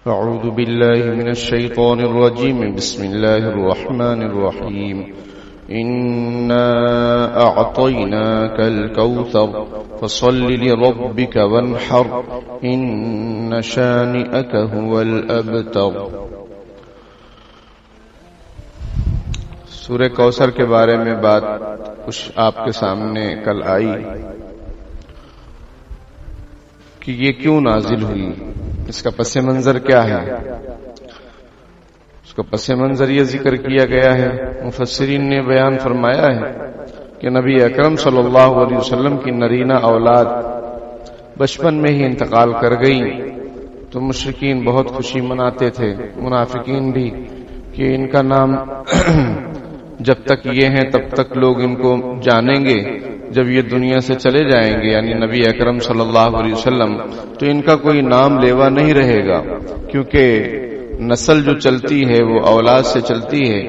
أعوذ بالله من الشيطان الرجيم. بسم الله الرحمن الرحيم. إنا أعطيناك الكوثر فصل لربك وانحر إن شانئك هو الأبتر. سورہ کوثر کے بارے میں بات کچھ آپ کے سامنے کل آئی کہ یہ کیوں نازل ہوئی، اس کا پس منظر کیا ہے. اس کا پس منظر یہ ذکر کیا گیا ہے، مفسرین نے بیان فرمایا ہے کہ نبی اکرم صلی اللہ علیہ وسلم کی نرینہ اولاد بچپن میں ہی انتقال کر گئی تو مشرکین بہت خوشی مناتے تھے، منافقین بھی، کہ ان کا نام جب تک یہ ہیں تب تک لوگ ان کو جانیں گے، جب یہ دنیا سے چلے جائیں گے یعنی نبی اکرم صلی اللہ علیہ وسلم تو ان کا کوئی نام لیوا نہیں رہے گا، کیونکہ نسل جو چلتی ہے وہ اولاد سے چلتی ہے.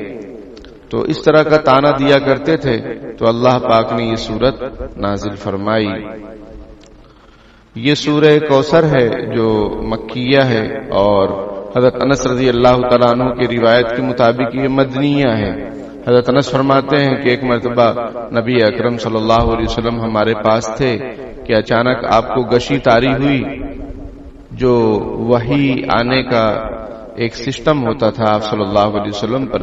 تو اس طرح کا تانا دیا کرتے تھے. تو اللہ پاک نے یہ سورت نازل فرمائی. یہ سورہ کوثر ہے جو مکیہ ہے اور حضرت انس رضی اللہ تعالیٰ عنہ کی روایت کے مطابق یہ مدنیہ ہے. حضرت انس فرماتے ہیں کہ ایک مرتبہ نبی اکرم صلی اللہ علیہ وسلم ہمارے پاس تھے کہ اچانک آپ کو غشی طاری ہوئی، جو وحی آنے کا ایک سسٹم ہوتا تھا آپ صلی اللہ علیہ وسلم پر.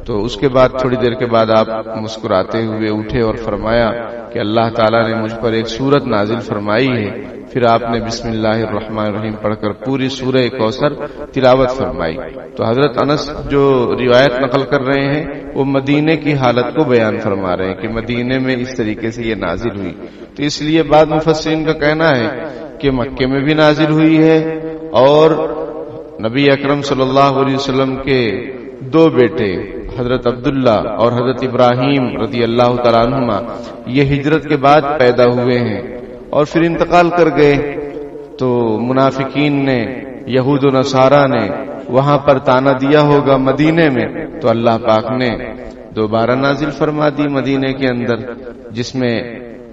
تو اس کے بعد تھوڑی دیر کے بعد آپ مسکراتے ہوئے اٹھے اور فرمایا کہ اللہ تعالیٰ نے مجھ پر ایک سورت نازل فرمائی ہے. پھر آپ نے بسم اللہ الرحمن الرحیم پڑھ کر پوری سورہ کوثر تلاوت فرمائی. تو حضرت انس جو روایت نقل کر رہے ہیں وہ مدینے کی حالت کو بیان فرما رہے ہیں کہ مدینے میں اس طریقے سے یہ نازل ہوئی. تو اس لیے بعض مفسرین کا کہنا ہے کہ مکے میں بھی نازل ہوئی ہے اور نبی اکرم صلی اللہ علیہ وسلم کے دو بیٹے حضرت عبداللہ اور حضرت ابراہیم رضی اللہ تعالیٰ عنہما یہ ہجرت کے بعد پیدا ہوئے ہیں اور پھر انتقال کر گئے. تو منافقین نے، یہود و نصارہ نے وہاں پر تانا دیا ہوگا مدینے میں، تو اللہ پاک نے دوبارہ نازل فرما دی مدینے کے اندر، جس میں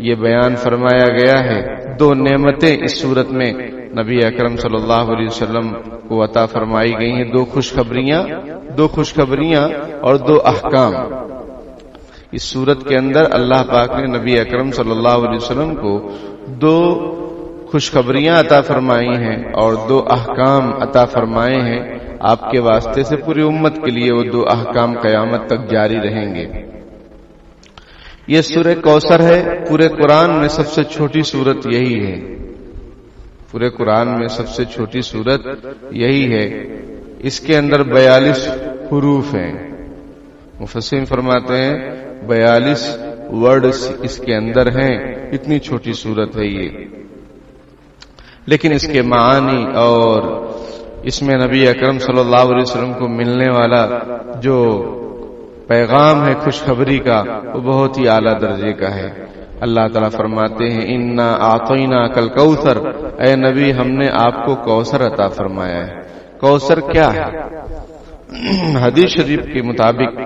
یہ بیان فرمایا گیا ہے. دو نعمتیں اس صورت میں نبی اکرم صلی اللہ علیہ وسلم کو عطا فرمائی گئی ہیں، دو خوشخبریاں اور دو احکام. اس صورت کے اندر اللہ پاک نے نبی اکرم صلی اللہ علیہ وسلم کو دو خوشخبریاں عطا فرمائی ہیں اور دو احکام عطا فرمائے ہیں. آپ کے واسطے سے پوری امت کے لیے وہ دو احکام قیامت تک جاری رہیں گے. یہ سورہ کوثر ہے. پورے قرآن میں سب سے چھوٹی سورت یہی ہے. پورے قرآن میں سب سے چھوٹی سورت یہی ہے. اس کے اندر 42 حروف ہیں. مفسرین فرماتے ہیں 42 ورڈز اس کے اندر ہیں. اتنی چھوٹی سورت ہے یہ، لیکن اس کے معانی اور اس میں نبی اکرم صلی اللہ علیہ وسلم کو ملنے والا جو پیغام ہے خوشخبری کا وہ بہت ہی اعلیٰ درجے کا ہے. اللہ تعالیٰ فرماتے ہیں انا اعطیناک الکوثر، اے نبی ہم نے آپ کو کوثر عطا فرمایا ہے. کوثر کیا ہے؟ حدیث شریف کے مطابق،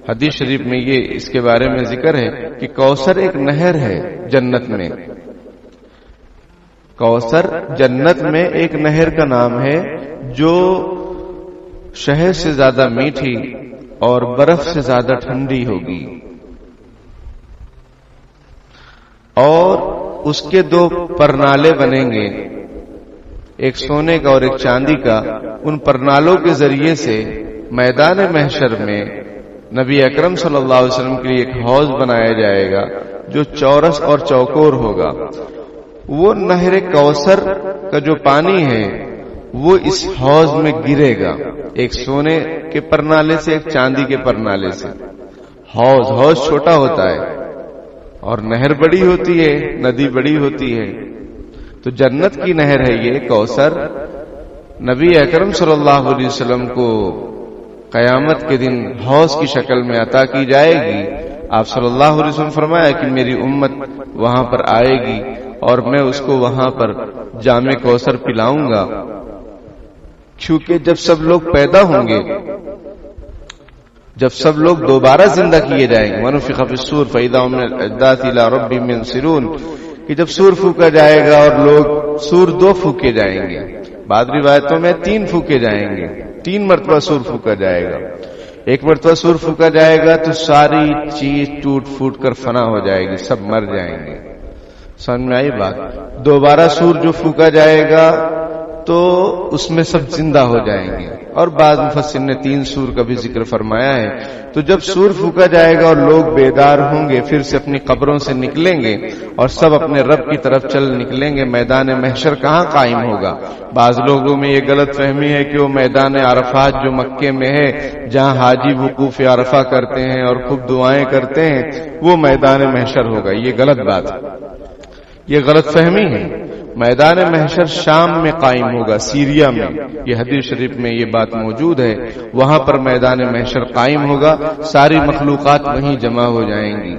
حدیث شریف میں یہ اس کے بارے میں ذکر ہے کہ کوثر ایک نہر ہے جنت میں. کوثر جنت میں ایک نہر کا نام ہے جو شہد سے زیادہ میٹھی اور برف سے زیادہ ٹھنڈی ہوگی، اور اس کے دو پرنالے بنیں گے، ایک سونے کا اور ایک چاندی کا. ان پرنالوں کے ذریعے سے میدان محشر میں نبی اکرم صلی اللہ علیہ وسلم کے لیے ایک حوض بنایا جائے گا جو چورس اور چوکور ہوگا. وہ نہر کوثر کا جو پانی ہے وہ اس حوض میں گرے گا، ایک سونے کے پرنالے سے ایک چاندی کے پرنالے سے. حوض چھوٹا ہوتا ہے اور نہر بڑی ہوتی ہے، ندی بڑی ہوتی ہے. تو جنت کی نہر ہے یہ کوثر. نبی اکرم صلی اللہ علیہ وسلم کو قیامت کے دن حوض کی شکل میں عطا کی جائے گی. آپ صلی اللہ علیہ وسلم فرمایا کہ میری امت وہاں پر آئے گی اور میں اس کو وہاں پر جام کوثر پلاؤں گا. کیونکہ جب سب لوگ پیدا ہوں گے، جب سب لوگ دوبارہ زندہ کیے جائیں گے، وَنُفِخَ فِي الصُّورِ فَإِذَا هُمْ مِنَ الْأَجْدَاثِ إِلَىٰ رَبِّهِمْ يَنْسِلُونَ، کہ جب سور پھونکا جائے گا اور لوگ سور دو پھونکے جائیں گے، بعض روایتوں میں 3 پھونکے جائیں گے، 3 مرتبہ سور پھونکا جائے گا۔ ایک مرتبہ سور پھونکا جائے گا تو ساری چیز ٹوٹ پھوٹ کر فنا ہو جائے گی، سب مر جائیں گے۔ سمجھ میں آئی بات؟ دوبارہ سور جو پھونکا جائے گا تو اس میں سب زندہ ہو جائیں گے۔ اور بعض مفسر نے 3 سور کا بھی ذکر فرمایا ہے۔ تو جب سور پھونکا جائے گا اور لوگ بیدار ہوں گے، پھر سے اپنی قبروں سے نکلیں گے اور سب اپنے رب کی طرف چل نکلیں گے۔ میدان محشر کہاں قائم ہوگا؟ بعض لوگوں میں یہ غلط فہمی ہے کہ وہ میدان عرفات جو مکے میں ہے، جہاں حاجی وقوف عرفہ کرتے ہیں اور خوب دعائیں کرتے ہیں، وہ میدان محشر ہوگا۔ یہ غلط بات ہے، یہ غلط فہمی ہے۔ میدان محشر شام میں قائم ہوگا، سیریا میں، یہ حدیث شریف میں یہ بات موجود ہے۔ وہاں پر میدان محشر قائم ہوگا، ساری مخلوقات وہیں جمع ہو جائیں گی،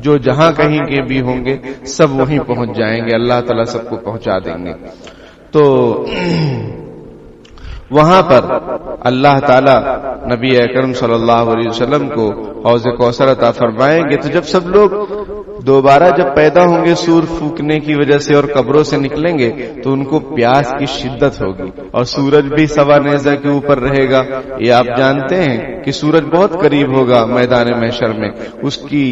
جو جہاں کہیں کے بھی ہوں گے سب وہیں پہنچ جائیں گے، اللہ تعالیٰ سب کو پہنچا دیں گے۔ تو وہاں پر اللہ تعالیٰ نبی اکرم صلی اللہ علیہ وسلم کو حوض کوثر عطا فرمائیں گے۔ تو جب سب لوگ دوبارہ جب پیدا ہوں گے سور پھونکنے کی وجہ سے اور قبروں سے نکلیں گے تو ان کو پیاس کی شدت ہوگی، اور سورج بھی سوا نیزہ کے اوپر رہے گا۔ یہ آپ جانتے ہیں کہ سورج بہت قریب ہوگا میدان محشر میں، اس کی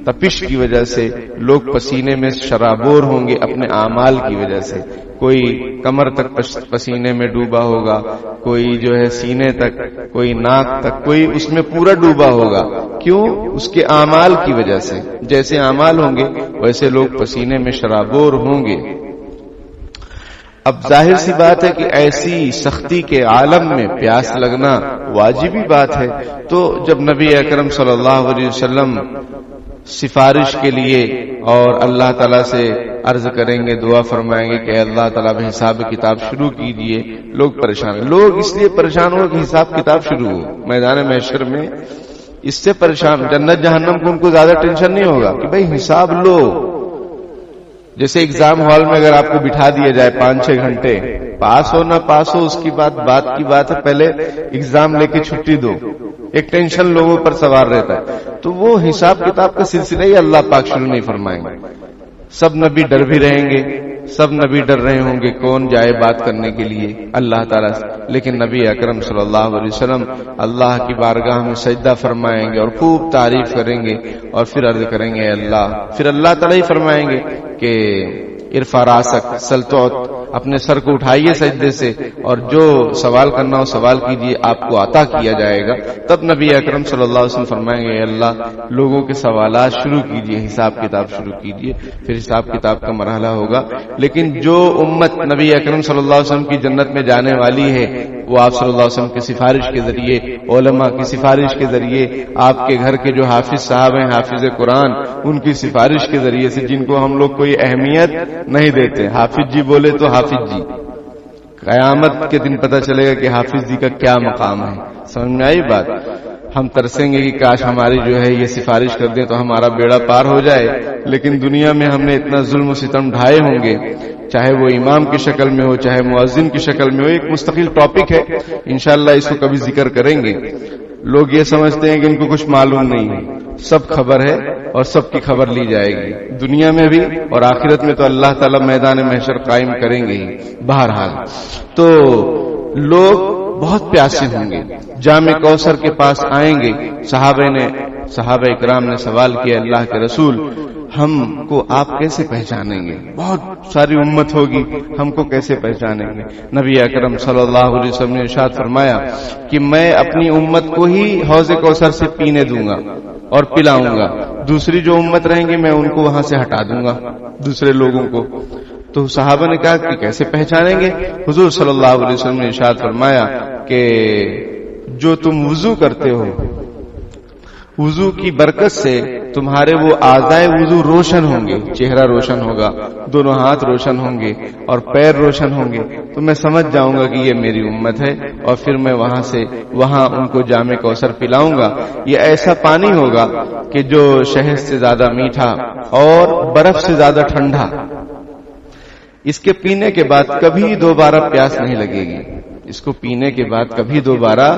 تپش کی وجہ سے لوگ پسینے میں شرابور ہوں گے اپنے اعمال کی وجہ سے۔ کوئی کمر تک پسینے میں ڈوبا ہوگا، کوئی جو ہے سینے تک، کوئی ناک تک، کوئی اس میں پورا ڈوبا ہوگا۔ کیوں؟ اس کے اعمال کی وجہ سے۔ جیسے اعمال ہوں گے ویسے لوگ پسینے میں شرابور ہوں گے۔ اب ظاہر سی بات ہے کہ ایسی سختی کے عالم میں پیاس لگنا واجبی بات ہے۔ تو جب نبی اکرم صلی اللہ علیہ وسلم سفارش کے لیے اور اللہ تعالیٰ سے عرض کریں گے، دعا فرمائیں گے کہ اللہ تعالیٰ بھی حساب کتاب شروع کیجیے، لوگ پریشان ہیں۔ لوگ اس لیے پریشان ہو کہ حساب کتاب شروع ہو میدان محشر میں، اس سے پریشان۔ جنت جہنم کو ان کو زیادہ ٹینشن نہیں ہوگا کہ بھئی حساب لو۔ جیسے ایگزام ہال میں اگر آپ کو بٹھا دیا جائے 5-6 گھنٹے، پاس ہو نہ پاس ہو اس کی بات کی بات ہے، پہلے ایگزام لے کے چھٹی دو، ایک ٹینشن لوگوں پر سوار رہتا ہے۔ تو وہ حساب کتاب کا سلسلہ ہی اللہ پاک شروع نہیں فرمائیں گے۔ سب نبی ڈر بھی رہیں گے، سب نبی ڈر رہے ہوں گے کون جائے بات کرنے کے لیے اللہ تعالیٰ سے، لیکن نبی اکرم صلی اللہ علیہ وسلم اللہ کی بارگاہ میں سجدہ فرمائیں گے اور خوب تعریف کریں گے اور پھر عرض کریں گے اللہ، پھر اللہ تعالیٰ ہی فرمائیں گے کہ ارفع راسک سلطوت، اپنے سر کو اٹھائیے سجدے سے اور جو سوال کرنا ہو سوال کیجیے، آپ کو عطا کیا جائے گا۔ تب نبی اکرم صلی اللہ علیہ وسلم فرمائیں گے اللہ لوگوں کے سوالات شروع کیجیے، حساب کتاب شروع کیجیے، پھر حساب کتاب کا مرحلہ ہوگا۔ لیکن جو امت نبی اکرم صلی اللہ علیہ وسلم کی جنت میں جانے والی ہے وہ آپ صلی اللہ علیہ وسلم کی سفارش کے ذریعے، علماء کی سفارش کے ذریعے، آپ کے گھر کے جو حافظ صاحب ہیں حافظ قرآن ان کی سفارش کے ذریعے سے، جن کو ہم لوگ کوئی اہمیت نہیں دیتے، حافظ جی بولے تو حافظ جی، قیامت کے دن پتہ چلے گا کہ حافظ جی کا کیا مقام ہے۔ سمجھ میں آئی بات؟ ہم ترسیں گے کہ کاش ہماری جو ہے یہ سفارش کر دیں تو ہمارا بیڑا پار ہو جائے، لیکن دنیا میں ہم نے اتنا ظلم و ستم ڈھائے ہوں گے، چاہے وہ امام کی شکل میں ہو چاہے مؤذن کی شکل میں ہو، ایک مستقل ٹاپک ہے، انشاءاللہ اس کو کبھی ذکر کریں گے۔ لوگ یہ سمجھتے ہیں کہ ان کو کچھ معلوم نہیں ہے، سب خبر ہے اور سب کی خبر لی جائے گی، دنیا میں بھی اور آخرت میں تو اللہ تعالیٰ میدان محشر قائم کریں گے ہی۔ بہرحال تو لوگ بہت پیاسے ہوں گے، جامع کوثر کے پاس آئیں گے۔ صحابہ اکرام نے سوال کیا اللہ کے رسول ہم کو آپ کیسے پہچانیں گے؟ بہت ساری امت ہوگی، ہم کو کیسے پہچانیں گے؟ نبی اکرم صلی اللہ علیہ وسلم نے ارشاد فرمایا کہ میں اپنی امت کو ہی حوض کوثر سے پینے دوں گا اور پلاؤں گا، دوسری جو امت رہیں گی میں ان کو وہاں سے ہٹا دوں گا، دوسرے لوگوں کو۔ تو صحابہ نے کہا کہ کیسے پہچانیں گے؟ حضور صلی اللہ علیہ وسلم نے ارشاد فرمایا کہ جو تم وضو کرتے ہو، وضو کی برکت سے تمہارے وہ اعضائے وضو روشن ہوں گے، چہرہ روشن ہوگا، دونوں ہاتھ روشن ہوں گے اور پیر روشن ہوں گے، تو میں سمجھ جاؤں گا کہ یہ میری امت ہے، اور پھر میں وہاں ان کو جامع کوثر پلاؤں گا۔ یہ ایسا پانی ہوگا کہ جو شہد سے زیادہ میٹھا اور برف سے زیادہ ٹھنڈا، اس کے پینے کے بعد کبھی دوبارہ پیاس نہیں لگے گی، اس کو پینے کے بعد کبھی دوبارہ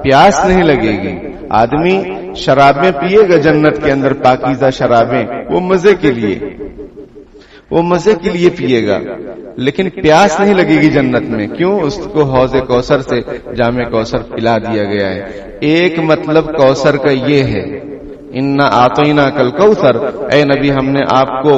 پیاس نہیں لگے گی۔ آدمی شرابیں پیے گا جنت کے اندر، پاکیزہ شرابیں، وہ مزے کے لیے، وہ مزے کے لیے پیے گا لیکن پیاس نہیں لگے گی جنت میں. کیوں؟ اس کو حوض کوثر سے جام کوثر پلا دیا گیا ہے. ایک مطلب کوثر کا یہ ہے انا اعطینا کل کوثر، اے نبی ہم نے آپ کو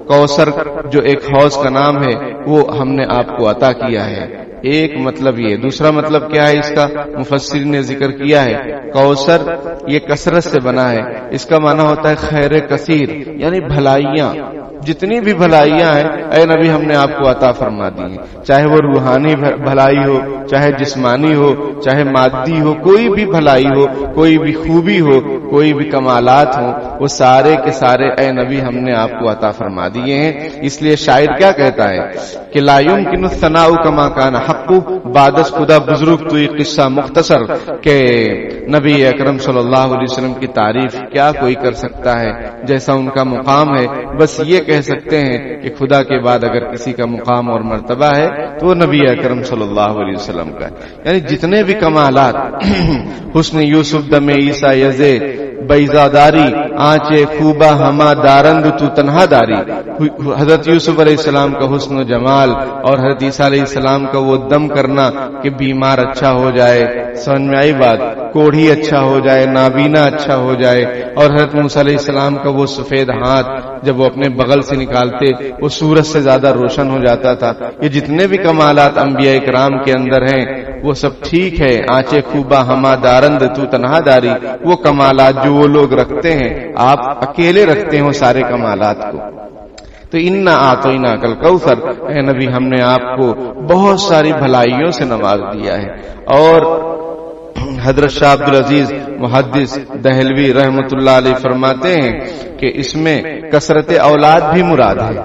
کوثر جو ایک حوض کا نام ہے وہ ہم نے آپ کو عطا کیا ہے. ایک مطلب یہ. دوسرا مطلب کیا ہے اس کا؟ مفسرین نے ذکر کیا ہے کوثر یہ کثرت سے بنا ہے. اس کا معنی ہوتا ہے خیر کثیر، یعنی بھلائیاں. جتنی بھی بھلائیاں ہیں اے نبی ہم نے آپ کو عطا فرما دی ہیں، چاہے وہ روحانی بھلائی ہو، چاہے جسمانی ہو، چاہے مادی ہو، کوئی بھی بھلائی ہو، کوئی بھی خوبی ہو، کوئی بھی کمالات ہوں، وہ سارے کے سارے اے نبی ہم نے آپ کو عطا فرما دیے ہیں. اس لیے شاعر کیا کہتا ہے کہ لا یمکن الثناء کما کان حق بعد خدا بزرگ تو یہ قصہ مختصر، کہ نبی اکرم صلی اللہ علیہ وسلم کی تعریف کیا کوئی کر سکتا ہے جیسا ان کا مقام ہے. بس یہ کہہ سکتے ہیں کہ خدا کے بعد اگر کسی کا مقام اور مرتبہ ہے تو وہ نبی اکرم صلی اللہ علیہ وسلم کا ہے. یعنی جتنے بھی کمالات، حسن یوسف دم عیسیٰ یزے بیزاداری آنچے خوبہ ہما دارند تو تنہا داری، حضرت یوسف علیہ السلام کا حسن و جمال اور حضرت عیسیٰ علیہ السلام کا وہ دم کرنا کہ بیمار اچھا ہو جائے، سمجھ میں آئی بات، کوڑھی اچھا ہو جائے، نابینا اچھا ہو جائے، اور حضرت موسیٰ علیہ السلام کا وہ سفید ہاتھ جب وہ اپنے بغل سے نکالتے وہ سورج سے زیادہ روشن ہو جاتا تھا. یہ جتنے بھی کمالات انبیاء کرام کے اندر ہیں وہ سب ٹھیک ہے. آنچے خوبہ ہما دارند تو تنہا داری، وہ کمالات جو وہ لوگ رکھتے ہیں آپ اکیلے رکھتے ہیں وہ سارے کمالات کو. تو انا اعطینا کل کوثر، اے نبی ہم نے آپ کو بہت ساری بھلائیوں سے نواز دیا ہے. اور حضرت شاہ عبدالعزیز محدث دہلوی رحمۃ اللہ علیہ فرماتے ہیں کہ اس میں کثرت اولاد بھی مراد ہے.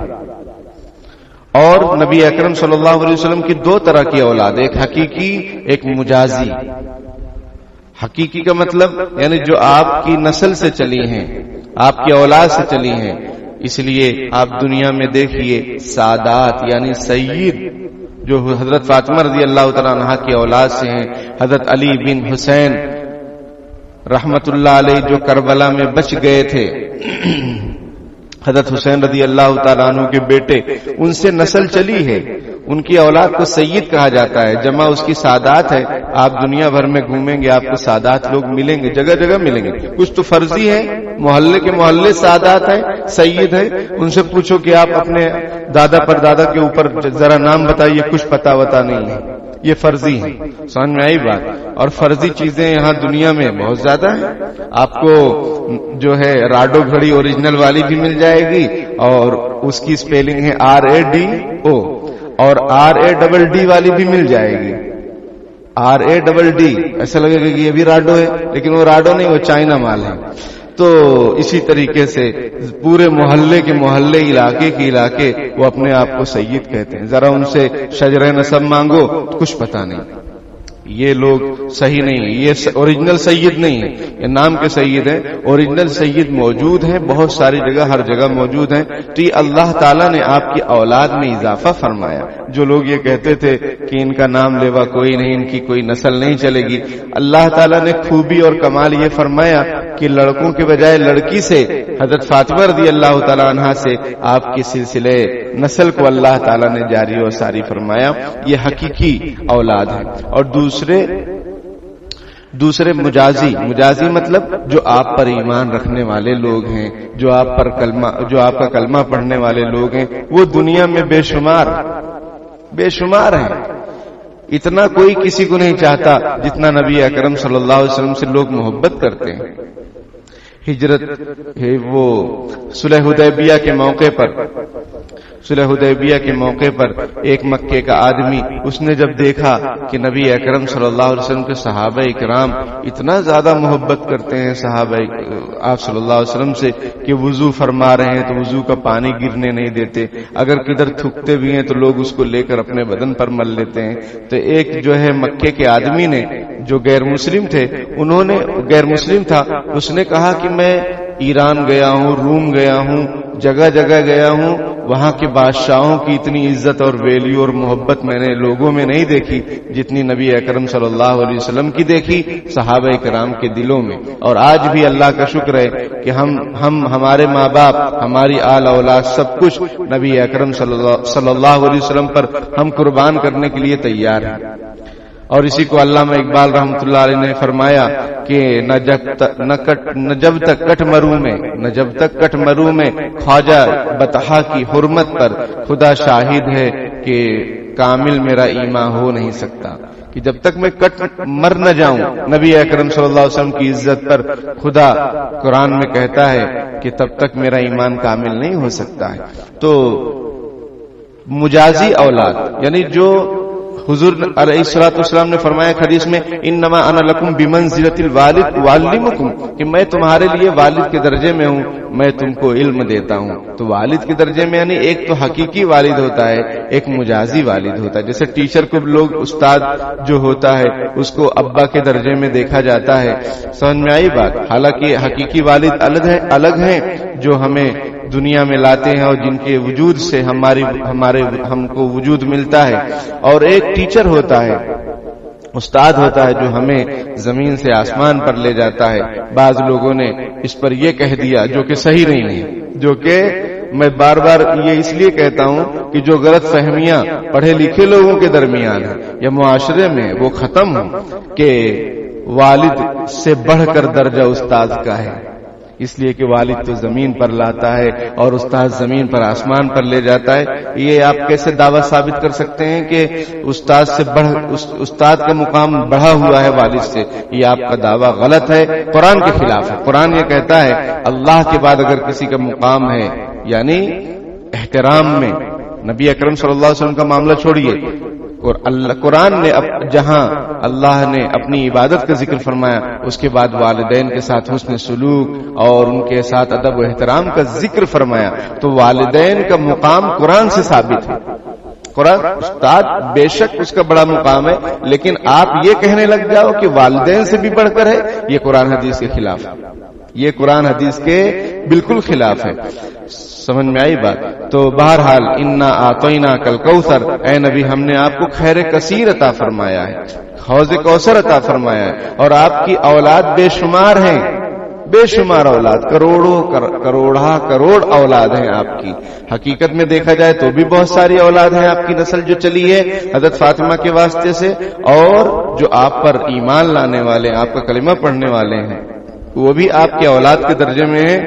اور نبی اکرم صلی اللہ علیہ وسلم کی دو طرح کی اولاد، ایک حقیقی ایک مجازی. حقیقی کا مطلب یعنی جو آپ کی نسل سے چلی ہیں، آپ کی اولاد سے چلی ہیں. اس لیے آپ دنیا میں دیکھیے سادات یعنی سید جو حضرت فاطمہ رضی اللہ تعالیٰ عنہا کی اولاد سے ہیں، حضرت علی بن حسین رحمت اللہ علیہ جو کربلا میں بچ گئے تھے، حضرت حسین رضی اللہ تعالیٰ عنہ کے بیٹے، ان سے نسل چلی ہے. ان کی اولاد کو سید کہا جاتا ہے، جمع اس کی سادات ہے. آپ دنیا بھر میں گھومیں گے آپ کو سادات لوگ ملیں گے، جگہ جگہ ملیں گے. کچھ تو فرضی ہے، محلے کے محلے سادات ہیں، سید ہیں. ان سے پوچھو کہ آپ اپنے دادا پر دادا کے اوپر ذرا نام بتائیے، کچھ پتا وتا نہیں ہے. یہ فرضی ہے. سمجھ میں آئی بات؟ اور فرضی چیزیں یہاں دنیا میں بہت زیادہ ہیں. آپ کو جو ہے راڈو گھڑی اوریجنل والی بھی مل جائے گی اور اس کی سپیلنگ ہے RADO، اور RADD والی بھی مل جائے گی. RADD ایسا لگے گا کہ یہ بھی راڈو ہے، لیکن وہ راڈو نہیں، وہ چائنا مال ہے. تو اسی طریقے سے پورے محلے کے محلے، علاقے کے علاقے وہ اپنے آپ کو سید کہتے ہیں. ذرا ان سے شجرہ نسب مانگو کچھ پتا نہیں. یہ لوگ صحیح نہیں، یہ اوریجنل سید نہیں ہے، یہ نام کے سید ہیں. اوریجنل سید موجود ہیں بہت ساری جگہ، ہر جگہ موجود ہیں. تو یہ اللہ تعالیٰ نے آپ کی اولاد میں اضافہ فرمایا. جو لوگ یہ کہتے تھے کہ ان کا نام لیوا کوئی نہیں، ان کی کوئی نسل نہیں چلے گی، اللہ تعالیٰ نے خوبی اور کمال یہ فرمایا کہ لڑکوں کے بجائے لڑکی سے، حضرت فاطمہ رضی اللہ تعالیٰ عنہا سے آپ کی سلسلے نسل کو اللہ تعالیٰ نے جاری و ساری فرمایا. یہ حقیقی اولاد ہے. اور دوسرے مجازی مطلب جو آپ پر ایمان رکھنے والے لوگ ہیں، جو آپ کا کلمہ پڑھنے والے لوگ ہیں، وہ دنیا میں بے شمار ہیں. اتنا کوئی کسی کو نہیں چاہتا جتنا نبی اکرم صلی اللہ علیہ وسلم سے لوگ محبت کرتے ہیں. ہجرت ہے وہ صلح حدیبیہ کے موقع پر ایک مکے کا آدمی، اس نے جب دیکھا کہ نبی اکرم صلی اللہ علیہ وسلم کے صحابہ اکرام اتنا زیادہ محبت کرتے ہیں صحابہ آپ صلی اللہ علیہ وسلم سے کہ وضو فرما رہے ہیں تو وضو کا پانی گرنے نہیں دیتے، اگر کدھر تھکتے بھی ہیں تو لوگ اس کو لے کر اپنے بدن پر مل لیتے ہیں. تو ایک جو ہے مکے کے آدمی نے جو غیر مسلم تھا، اس نے کہا کہ میں ایران گیا ہوں، روم گیا ہوں، جگہ جگہ گیا ہوں، وہاں کے بادشاہوں کی اتنی عزت اور ویلیو اور محبت میں نے لوگوں میں نہیں دیکھی جتنی نبی اکرم صلی اللہ علیہ وسلم کی دیکھی صحابہ کرام کے دلوں میں۔ اور آج بھی اللہ کا شکر ہے کہ ہم ہمارے ماں باپ، ہماری آل اولاد، سب کچھ نبی اکرم صلی اللہ علیہ وسلم پر ہم قربان کرنے کے لیے تیار ہیں۔ اور اسی کو علامہ اقبال رحمۃ اللہ علیہ نے فرمایا کہ نہ جب تک کٹ مرو میں خواجہ بطحا کی حرمت پر خدا شاہد ہے کہ کامل میرا ایمان ہو نہیں سکتا، کہ جب تک میں مر نہ جاؤں نبی اکرم صلی اللہ علیہ وسلم کی عزت پر، خدا قرآن میں کہتا ہے کہ تب تک میرا ایمان کامل نہیں ہو سکتا ہے۔ تو مجازی اولاد یعنی جو حضور علیہ الصلوۃ والسلام نے فرمایا حدیث میں انما انا لکم بمنزلۃ الوالد اعلمکم، کہ میں تمہارے لیے والد کے درجے میں ہوں، میں تم کو علم دیتا ہوں۔ تو والد کے درجے میں یعنی ایک تو حقیقی والد ہوتا ہے، ایک مجازی والد ہوتا ہے۔ جیسے ٹیچر کو لوگ استاد جو ہوتا ہے اس کو ابا کے درجے میں دیکھا جاتا ہے، سمجھ میں آئی بات؟ حالانکہ حقیقی والد الگ ہیں جو ہمیں دنیا میں لاتے ہیں اور جن کے وجود سے ہم کو وجود ملتا ہے، اور ایک ٹیچر ہوتا ہے، استاد ہوتا ہے جو ہمیں زمین سے آسمان پر لے جاتا ہے۔ بعض لوگوں نے اس پر یہ کہہ دیا جو کہ صحیح نہیں ہے، جو کہ میں بار بار یہ اس لیے کہتا ہوں کہ جو غلط فہمیاں پڑھے لکھے لوگوں کے درمیان ہیں یا معاشرے میں وہ ختم ہوں کہ والد سے بڑھ کر درجہ استاد کا ہے، اس لیے کہ والد تو زمین پر لاتا ہے اور استاد زمین پر آسمان پر لے جاتا ہے۔ یہ آپ کیسے دعویٰ ثابت کر سکتے ہیں کہ استاد کا مقام بڑھا ہوا ہے والد سے؟ یہ آپ کا دعویٰ غلط ہے، قرآن کے خلاف ہے۔ قرآن یہ کہتا ہے اللہ کے بعد اگر کسی کا مقام ہے یعنی احترام میں، نبی اکرم صلی اللہ علیہ وسلم کا معاملہ چھوڑیے، اور قرآن نے جہاں اللہ نے اپنی عبادت کا ذکر فرمایا اس کے بعد والدین کے ساتھ حسن سلوک اور ان کے ساتھ ادب و احترام کا ذکر فرمایا، تو والدین کا مقام قرآن سے ثابت ہے۔ قرآن استاد بے شک اس کا بڑا مقام ہے، لیکن آپ یہ کہنے لگ جاؤ کہ والدین سے بھی بڑھ کر ہے، یہ قرآن حدیث کے خلاف ہے، یہ قرآن حدیث کے بالکل خلاف ہے۔ سمجھ میں آئی بات؟ تو بہرحال انا اعطینا کل کوثر، اے نبی ہم نے آپ کو خیر کثیر عطا فرمایا ہے، حوض کوثر عطا فرمایا ہے، اور آپ کی اولاد بے شمار ہیں، بے شمار اولاد، کروڑ اولاد ہیں آپ کی۔ حقیقت میں دیکھا جائے تو بھی بہت ساری اولاد ہیں آپ کی نسل جو چلی ہے حضرت فاطمہ کے واسطے سے، اور جو آپ پر ایمان لانے والے، آپ کا کلمہ پڑھنے والے ہیں وہ بھی آپ کے اولاد کے درجے میں ہیں،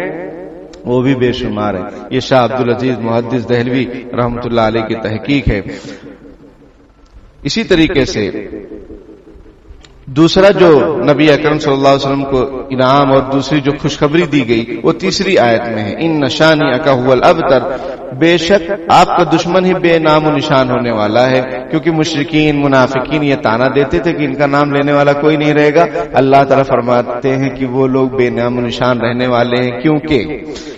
وہ بھی بے شمار ہے۔ یہ شاہ عبدالعزیز محدث دہلوی رحمۃ اللہ علیہ کی تحقیق ہے۔ اسی طریقے سے دوسرا جو نبی اکرم صلی اللہ علیہ وسلم کو انعام اور دوسری جو خوشخبری دی گئی وہ تیسری آیت میں ہے، ان شانئک ھو الابتر، بے شک آپ کا دشمن ہی بے نام و نشان ہونے والا ہے۔ کیونکہ مشرکین منافقین یہ تانا دیتے تھے کہ ان کا نام لینے والا کوئی نہیں رہے گا، اللہ تعالیٰ فرماتے ہیں کہ وہ لوگ بے نام و نشان رہنے والے ہیں۔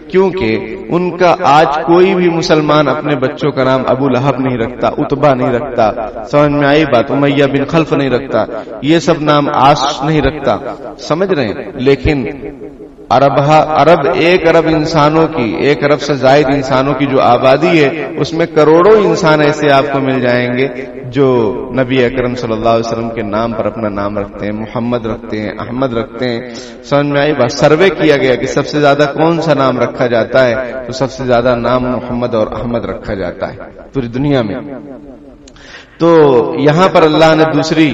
کیونکہ ان کا آج کوئی بھی مسلمان اپنے بچوں کا نام ابو لہب نہیں رکھتا، اتبا نہیں رکھتا، سمجھ میں آئی بات؟ امیہ بن خلف نہیں رکھتا، یہ سب نام عاص نہیں رکھتا، سمجھ رہے ہیں؟ لیکن عرب ایک ارب سے زائد انسانوں کی جو آبادی ہے اس میں کروڑوں انسان ایسے آپ کو مل جائیں گے جو نبی اکرم صلی اللہ علیہ وسلم کے نام پر اپنا نام رکھتے ہیں، محمد رکھتے ہیں، احمد رکھتے ہیں۔ سمجھ میں آئی بات؟ سروے کیا گیا کہ سب سے زیادہ کون سا نام رکھا جاتا ہے، تو سب سے زیادہ نام محمد اور احمد رکھا جاتا ہے پوری دنیا میں۔ تو یہاں پر اللہ نے دوسری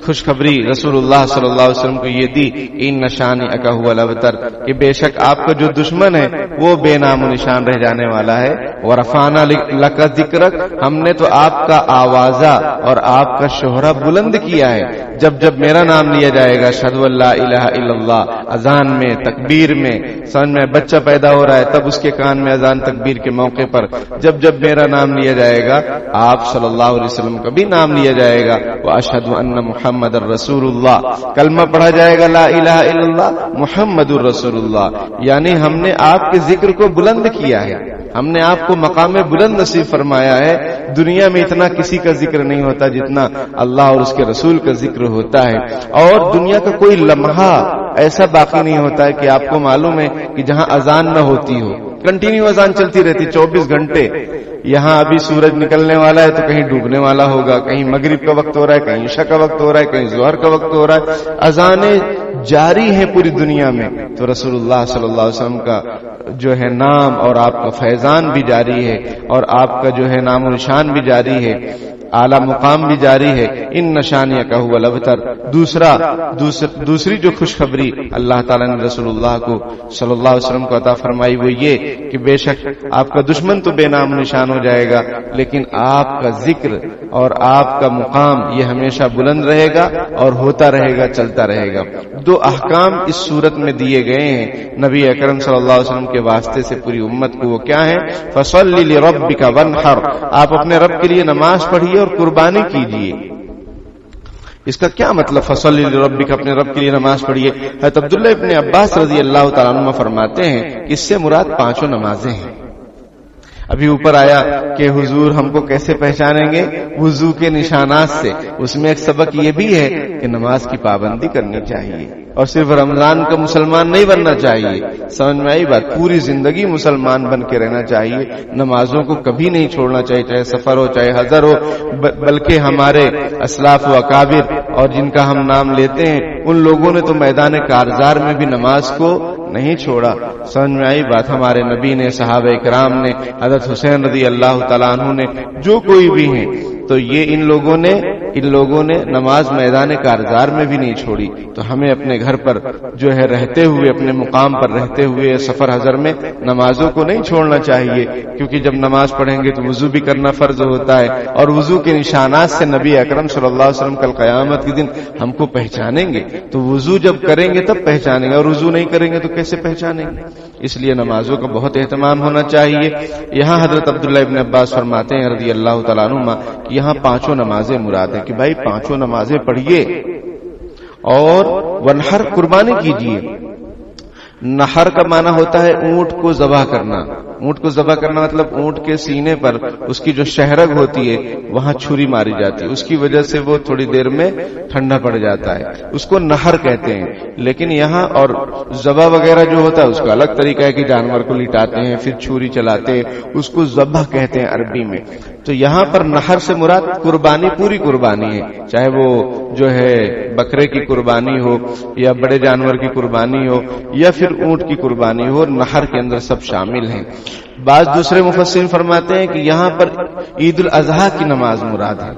خوشخبری رسول اللہ صلی اللہ علیہ وسلم کو یہ دی، ان شانئک ھو الابتر، کہ بے شک آپ کا جو دشمن ہے وہ بے نام و نشان رہ جانے والا ہے۔ ورفعنا لک ذکرک، ہم نے تو آپ کا آوازہ اور آپ کا شہرہ بلند کیا ہے۔ جب میرا نام لیا جائے گا، اشہد ان لا الہ الا اللہ، اذان میں، تکبیر میں، سمجھ میں بچہ پیدا ہو رہا ہے تب اس کے کان میں اذان تکبیر کے موقع پر جب میرا نام لیا جائے گا، آپ صلی اللہ علیہ وسلم کا بھی نام لیا جائے گا، واشہد ان محمد الرسول اللہ، کلمہ پڑھا جائے گا لا الہ الا اللہ محمد الرسول اللہ، یعنی ہم نے آپ کے ذکر کو بلند کیا ہے، ہم نے آپ کو مقام بلند نصیب فرمایا ہے۔ دنیا میں اتنا کسی کا ذکر نہیں ہوتا جتنا اللہ اور اس کے رسول کا ذکر ہوتا ہے، اور دنیا کا کوئی لمحہ ایسا باقی نہیں ہوتا ہے کہ آپ کو معلوم ہے کہ جہاں اذان نہ ہوتی ہو، کنٹینیو اذان چلتی رہتی 24 گھنٹے. یہاں ابھی سورج نکلنے والا ہے تو کہیں ڈوبنے والا ہوگا, کہیں مغرب کا وقت ہو رہا ہے, کہیں عشاء کا وقت ہو رہا ہے, کہیں ظہر کا وقت ہو رہا ہے. اذانیں جاری ہیں پوری دنیا میں. تو رسول اللہ صلی اللہ علیہ وسلم کا جو ہے نام اور آپ کا فیضان بھی جاری ہے, اور آپ کا جو ہے نام و نشان بھی جاری ہے, اعلیٰ مقام بھی جاری ہے. ان نشانیہ کا ہوا الابتر. دوسری جو خوشخبری اللہ تعالیٰ نے رسول اللہ کو صلی اللہ علیہ وسلم کو عطا فرمائی وہ یہ کہ بے شک آپ کا دشمن تو بے نام نشان ہو جائے گا, لیکن آپ کا ذکر اور آپ کا مقام یہ ہمیشہ بلند رہے گا اور ہوتا رہے گا, چلتا رہے گا. 2 احکام اس صورت میں دیے گئے ہیں نبی اکرم صلی اللہ علیہ وسلم کے واسطے سے پوری امت کو. وہ کیا ہے؟ فصلی لربک وانحر, آپ اپنے رب کے لیے نماز پڑھیے اور قربانی کیجیے. اس کا کیا مطلب فصلی لربک, اپنے رب کے لیے نماز پڑھیے؟ حضرت عبداللہ ابن عباس رضی اللہ تعالیٰ عنہ فرماتے ہیں اس سے مراد 5 نمازیں ہیں. ابھی اوپر آیا کہ حضور ہم کو کیسے پہچانیں گے؟ وضو کے نشانات سے. اس میں ایک سبق یہ بھی ہے کہ نماز کی پابندی کرنی چاہیے, اور صرف رمضان کا مسلمان نہیں بننا چاہیے. سمجھ میں آئی بات؟ پوری زندگی مسلمان بن کے رہنا چاہیے, نمازوں کو کبھی نہیں چھوڑنا چاہیے, چاہے سفر ہو چاہے حضر ہو. بلکہ ہمارے اسلاف و اکابر اور جن کا ہم نام لیتے ہیں ان لوگوں نے تو میدان کارزار میں بھی نماز کو نہیں چھوڑا. سمجھ میں آئی بات؟ ہمارے نبی نے, صحابہ کرام نے, حضرت حسین رضی اللہ تعالیٰ عنہ نے, جو کوئی بھی ہیں, تو یہ ان لوگوں نے نماز میدان کارزار میں بھی نہیں چھوڑی. تو ہمیں اپنے گھر پر جو ہے رہتے ہوئے, اپنے مقام پر رہتے ہوئے سفر حضر میں نمازوں کو نہیں چھوڑنا چاہیے, کیونکہ جب نماز پڑھیں گے تو وضو بھی کرنا فرض ہوتا ہے, اور وضو کے نشانات سے نبی اکرم صلی اللہ علیہ وسلم کل قیامت کے دن ہم کو پہچانیں گے. تو وضو جب کریں گے تب پہچانیں گے, اور وضو نہیں کریں گے تو کیسے پہچانیں گے؟ اس لیے نمازوں کا بہت اہتمام ہونا چاہیے. یہاں حضرت عبداللہ ابن عباس فرماتے ہیں رضی اللہ تعالیٰ عنہما کہ یہاں 5 نمازیں مراد ہیں, کہ بھائی 5 نمازیں پڑھیے اور ونحر قربانی کیجیے. نحر کا معنی ہوتا ہے اونٹ کو ذبح کرنا. اونٹ کو ذبح کرنا مطلب اونٹ کے سینے پر اس کی جو شہرگ ہوتی ہے وہاں چھری ماری جاتی ہے, اس کی وجہ سے وہ تھوڑی دیر میں ٹھنڈا پڑ جاتا ہے, اس کو نحر کہتے ہیں. لیکن یہاں اور ذبح وغیرہ جو ہوتا ہے اس کا الگ طریقہ ہے کہ جانور کو لٹاتے ہیں پھر چھری چلاتے ہیں, اس کو ذبح کہتے ہیں عربی میں. تو یہاں پر نحر سے مراد قربانی, پوری قربانی ہے, چاہے وہ جو ہے بکرے کی قربانی ہو یا بڑے جانور کی قربانی ہو یا پھر اونٹ کی قربانی ہو, نحر کے اندر سب شامل ہیں. بعض دوسرے مفسرین فرماتے ہیں کہ یہاں پر عید الاضحیٰ کی نماز مراد ہے.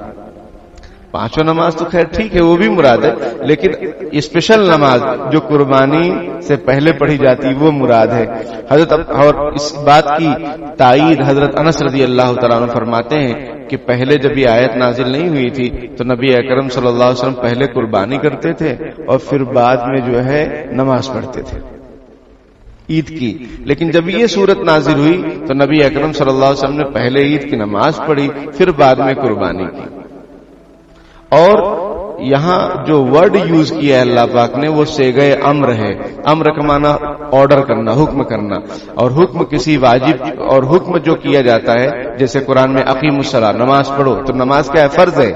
5 نماز تو خیر ٹھیک ہے وہ بھی مراد ہے, لیکن اسپیشل نماز جو قربانی سے پہلے پڑھی جاتی وہ مراد ہے. حضرت اور اس بات کی تائید حضرت انس رضی اللہ تعالیٰ عنہ فرماتے ہیں کہ پہلے جب یہ آیت نازل نہیں ہوئی تھی تو نبی اکرم صلی اللہ علیہ وسلم پہلے قربانی کرتے تھے اور پھر بعد میں جو ہے نماز پڑھتے تھے عید کی. لیکن جب یہ صورت نازل ہوئی تو نبی اکرم صلی اللہ علیہ وسلم نے پہلے عید کی نماز پڑھی پھر بعد میں قربانی کی. اور یہاں جو ورڈ یوز کیا ہے اللہ پاک نے وہ صیغہ امر ہے. امر کا معنی آرڈر کرنا, حکم کرنا, اور حکم کسی واجب, اور حکم جو کیا جاتا ہے جیسے قرآن میں اقیم الصلاۃ, نماز پڑھو, تو نماز کیا ہے؟ فرض ہے.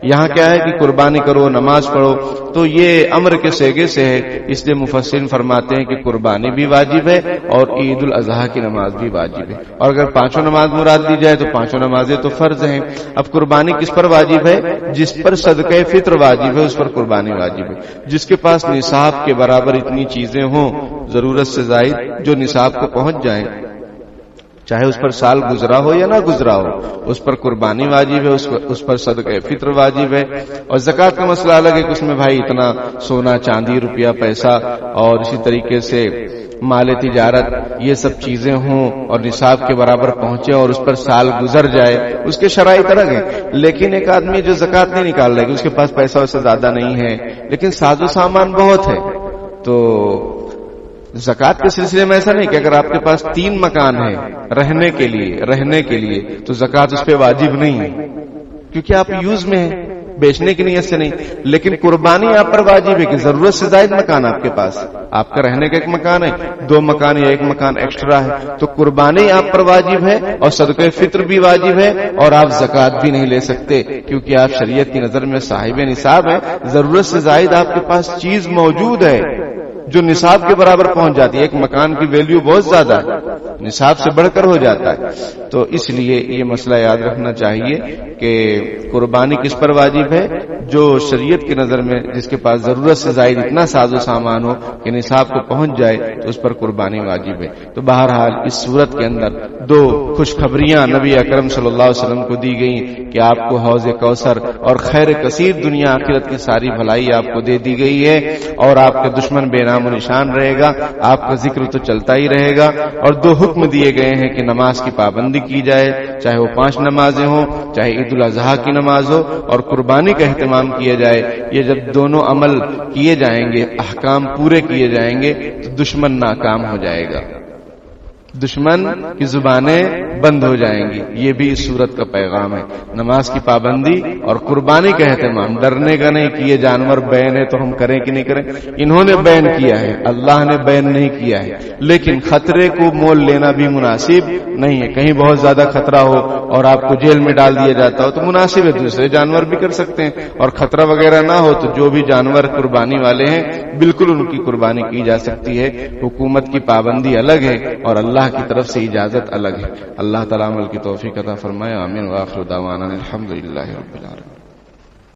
یہاں کیا ہے کہ قربانی کرو, نماز پڑھو, تو یہ امر کے صیغے سے ہے. اس لیے مفسرین فرماتے ہیں کہ قربانی بھی واجب ہے اور عید الاضحیٰ کی نماز بھی واجب ہے. اور اگر 5 نماز مراد دی جائے تو 5 نمازیں تو فرض ہیں. اب قربانی کس پر واجب ہے؟ جس پر صدقہ فطر واجب ہے اس پر قربانی واجب ہے. جس کے پاس نصاب کے برابر اتنی چیزیں ہوں, ضرورت سے زائد جو نصاب کو پہنچ جائیں, چاہے اس پر سال گزرا ہو یا نہ گزرا ہو, اس پر قربانی واجب ہے, اس پر صدقہ فطر واجب ہے. اور زکوٰۃ کا مسئلہ الگ ہے کہ اس میں بھائی اتنا سونا چاندی روپیہ پیسہ اور اسی طریقے سے مال تجارت یہ سب چیزیں ہوں اور نصاب کے برابر پہنچے اور اس پر سال گزر جائے, اس کے شرائط الگ ہیں. لیکن ایک آدمی جو زکوٰۃ نہیں نکال رہا ہے, اس کے پاس پیسہ ویسے زیادہ نہیں ہے لیکن ساز و سامان بہت ہے, تو زکوٰۃ کے سلسلے میں ایسا نہیں کہ اگر آپ کے پاس 3 مکان ہیں رہنے کے لیے تو زکوٰۃ اس پہ واجب نہیں ہے کیونکہ آپ یوز میں ہیں, بیچنے کی نیت سے نہیں. لیکن قربانی آپ پر واجب ہے کہ ضرورت سے زائد مکان آپ کے پاس, آپ کا رہنے کا ایک مکان ہے, 2 مکان یا 1 مکان ایکسٹرا ہے, تو قربانی آپ پر واجب ہے اور صدقہ فطر بھی واجب ہے, اور آپ زکوٰۃ بھی نہیں لے سکتے کیونکہ آپ شریعت کی نظر میں صاحب نصاب ہیں. ضرورت سے زائد آپ کے پاس چیز موجود ہے جو نصاب کے برابر پہنچ جاتی ہے. ایک مکان کی ویلیو بہت زیادہ ہے, نصاب سے بڑھ کر ہو جاتا ہے. تو اس لیے یہ مسئلہ یاد رکھنا چاہیے کہ قربانی کس پر واجب ہے؟ جو شریعت کی نظر میں جس کے پاس ضرورت سے زائد اتنا ساز و سامان ہو کہ نصاب کو پہنچ جائے تو اس پر قربانی واجب ہے. تو بہرحال اس صورت کے اندر دو خوشخبریاں نبی اکرم صلی اللہ علیہ وسلم کو دی گئیں کہ آپ کو حوض کوثر اور خیر کثیر دنیا آخرت کی ساری بھلائی آپ کو دے دی گئی ہے, اور آپ کا دشمن بے نام و نشان رہے گا, آپ کا ذکر تو چلتا ہی رہے گا. اور دو حکم دیے گئے ہیں کہ نماز کی پابندی کی جائے, چاہے وہ 5 نمازیں ہوں, چاہے عید الاضحیٰ کی نماز ہو, اور قربانی کا اہتمام کیا جائے. یہ جب دونوں عمل کیے جائیں گے, احکام پورے کیے جائیں گے, تو دشمن ناکام ہو جائے گا, دشمن کی زبانیں بند ہو جائیں گی. یہ بھی اس صورت کا پیغام ہے. نماز کی پابندی اور قربانی کا اہتمام, ڈرنے کا نہیں کہ یہ جانور بین ہے تو ہم کریں کہ نہیں کریں. انہوں نے بین کیا ہے, اللہ نے بین نہیں کیا ہے, لیکن خطرے کو مول لینا بھی مناسب نہیں ہے. کہیں بہت زیادہ خطرہ ہو اور آپ کو جیل میں ڈال دیا جاتا ہو تو مناسب ہے, دوسرے جانور بھی کر سکتے ہیں. اور خطرہ وغیرہ نہ ہو تو جو بھی جانور قربانی والے ہیں بالکل ان کی قربانی کی جا سکتی ہے. حکومت کی پابندی الگ ہے اور اللہ کی طرف سے اجازت الگ ہے. اللہ تعالیٰ عمل کی توفیق عطا فرمائے. آمین. وآخر دعوانا الحمدللہ رب العالمین.